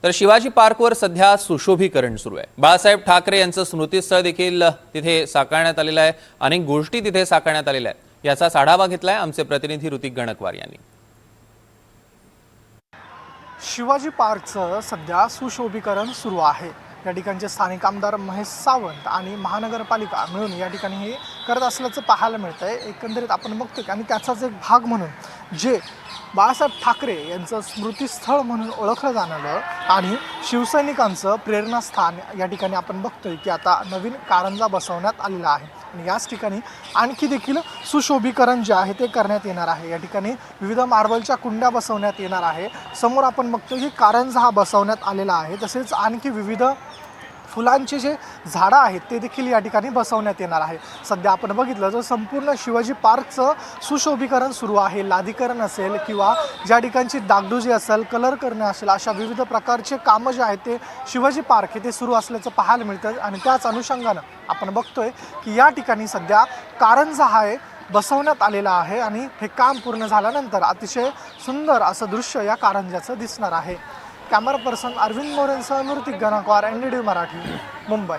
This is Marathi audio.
तर शिवाजी पार्कवर सध्या सुशोभीकरण सुरू आहे। बाळासाहेब ठाकरे यांचं स्मृतीस्थळ देखील तिथे साकारण्यात आलेलं आहे। अनेक गोष्टी तिथे साकारण्यात आलेल्या आहेत। याचाच आढावा घेतलाय आमचे प्रतिनिधी ऋतिक गणकवार यांनी। शिवाजी पार्कचं सध्या सुशोभीकरण सुरू आहे। या ठिकाणचे स्थानिक आमदार महेश सावंत आणि महानगरपालिका मिळून या ठिकाणी हे करत असल्याचं पाहायला मिळतंय। एकंदरीत आपण बघतोय आणि त्याचाच एक भाग म्हणून जे बाळासाहेब ठाकरे यांचं स्मृतीस्थळ म्हणून ओळखलं जाणारं आणि शिवसैनिकांचं प्रेरणास्थान या ठिकाणी आपण बघतोय की आता नवीन कारंजा बसवण्यात आलेला आहे। आणि याच ठिकाणी आणखी देखील सुशोभीकरण जे आहे ते करण्यात येणार आहे। या ठिकाणी विविध मार्बलच्या कुंड्या बसवण्यात येणार आहे। समोर आपण बघतोय की कारंजा हा बसवण्यात आलेला आहे। तसेच आणखी विविध फुलांचे जे झाडं आहेत ते देखील या ठिकाणी बसवण्यात येणार आहे। सध्या आपण बघितलं तर संपूर्ण शिवाजी पार्कचं सुशोभीकरण सुरू आहे। लादीकरण असेल किंवा ज्या ठिकाणची डागडुजी असेल, कलर करणे असेल, अशा विविध प्रकारचे कामं जे आहेत ते शिवाजी पार्क हे ते सुरू असल्याचं पाहायला मिळतं। आणि त्याच अनुषंगानं आपण बघतोय की या ठिकाणी सध्या कारंजा आहे बसवण्यात आलेला आहे आणि हे काम पूर्ण झाल्यानंतर अतिशय सुंदर असं दृश्य या कारंजाचं दिसणार आहे। कॅमेरा पर्सन अरविंद मोरेंसह ऋतिक गणकवार, NDTV मराठी, मुंबई।